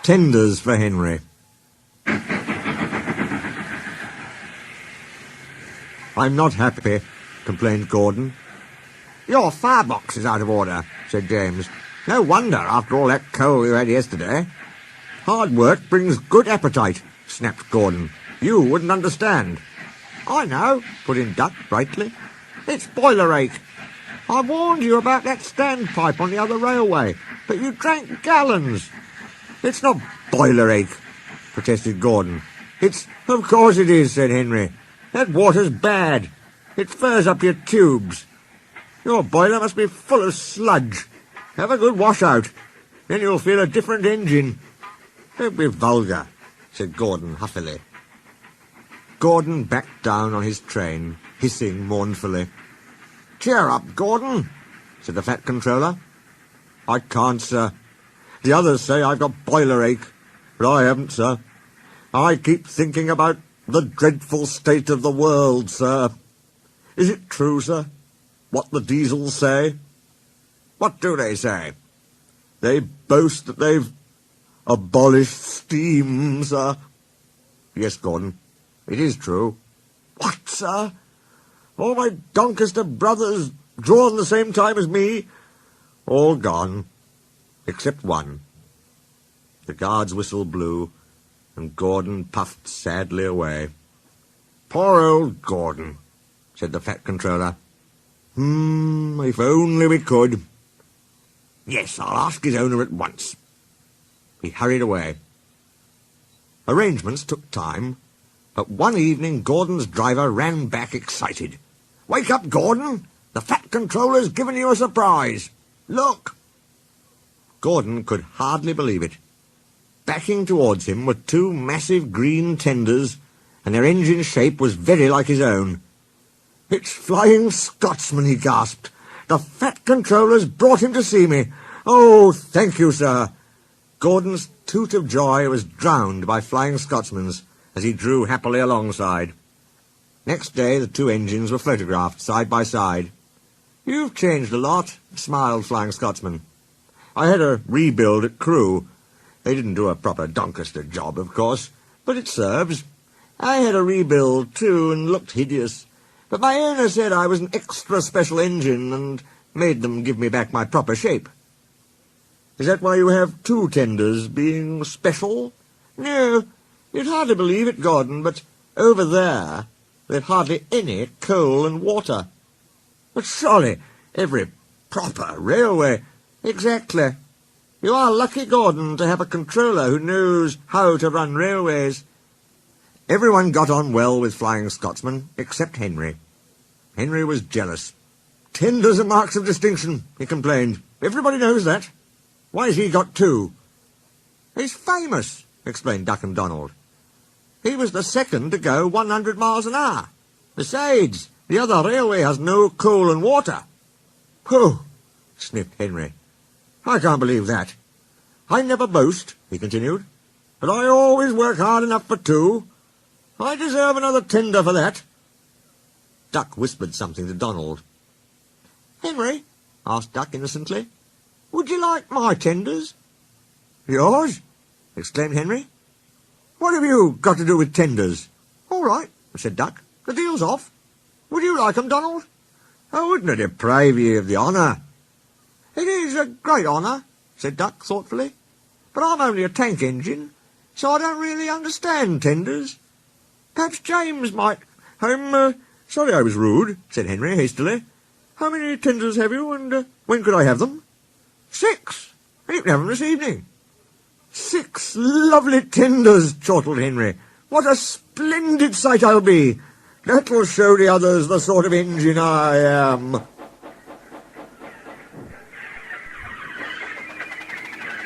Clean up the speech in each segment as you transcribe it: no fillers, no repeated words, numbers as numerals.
tenders for Henry. I'm not happy, complained Gordon. Your firebox is out of order, said James. No wonder, after all that coal you had yesterday. Hard work brings good appetite, snapped Gordon. You wouldn't understand. I know, put in Duck brightly. It's boiler ache. I warned you about that standpipe on the other railway, but you drank gallons. It's not boiler ache, protested Gordon. Of course it is, said Henry. That water's bad. It furs up your tubes. Your boiler must be full of sludge. Have a good wash-out. Then you'll feel a different engine. Don't be vulgar, said Gordon huffily. Gordon backed down on his train, hissing mournfully. Cheer up, Gordon, said the Fat Controller. I can't, sir. The others say I've got boiler ache, but I haven't, sir. I keep thinking about the dreadful state of the world, sir. Is it true, sir, what the diesels say? What do they say? They boast that they've abolished steam, sir. Yes, Gordon, it is true. What, sir? All my Doncaster brothers drawn the same time as me? All gone, except one. The guard's whistle blew, and Gordon puffed sadly away. Poor old Gordon, said the Fat Controller. If only we could. Yes, I'll ask his owner at once. He hurried away. Arrangements took time, but one evening Gordon's driver ran back excited. Wake up, Gordon! The Fat Controller's given you a surprise. Look! Gordon could hardly believe it. Backing towards him were two massive green tenders, and their engine shape was very like his own. It's Flying Scotsman, he gasped. The Fat Controller's brought him to see me. Oh, thank you, sir. Gordon's toot of joy was drowned by Flying Scotsman's as he drew happily alongside. Next day the two engines were photographed side by side. You've changed a lot, smiled Flying Scotsman. I had a rebuild at Crewe. They didn't do a proper Doncaster job, of course, but it serves. I had a rebuild, too, and looked hideous. But my owner said I was an extra special engine and made them give me back my proper shape. Is that why you have two tenders, being special? No, you'd hardly believe it, Gordon, but over there there's hardly any coal and water. But surely every proper railway... Exactly. You are lucky, Gordon, to have a controller who knows how to run railways. Everyone got on well with Flying Scotsman, except Henry. Henry was jealous. Tenders are marks of distinction, he complained. Everybody knows that. Why has he got two? He's famous, explained Duck and Donald. He was the second to go 100 miles an hour. Besides, the other railway has no coal and water. Pooh, sniffed Henry. I can't believe that. I never boast, he continued, but I always work hard enough for two. I deserve another tender for that. Duck whispered something to Donald. Henry, asked Duck innocently, would you like my tenders? Yours? Exclaimed Henry. What have you got to do with tenders? All right, said Duck. The deal's off. Would you like 'em, Donald? I wouldn't deprive you of the honour. It is a great honour, said Duck thoughtfully, but I'm only a tank engine, so I don't really understand tenders. Perhaps James might... sorry I was rude, said Henry hastily. How many tenders have you, and when could I have them? 6. You can have them this evening. 6 lovely tenders, chortled Henry. What a splendid sight I'll be. That'll show the others the sort of engine I am.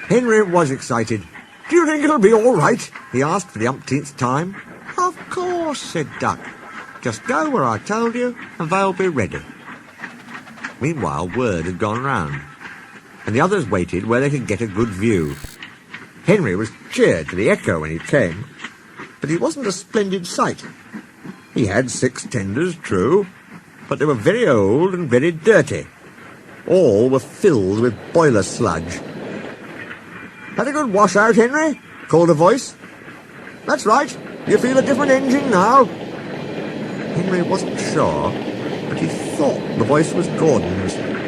Henry was excited. Do you think it'll be all right? He asked for the umpteenth time. Of course, said Duck. Just go where I told you, and they'll be ready. Meanwhile, word had gone round, and the others waited where they could get a good view. Henry was cheered to the echo when he came, but he wasn't a splendid sight. He had 6 tenders, true, but they were very old and very dirty. All were filled with boiler sludge. Had a good wash out, Henry? called a voice. That's right. You feel a different engine now. Henry wasn't sure, but he thought the voice was Gordon's.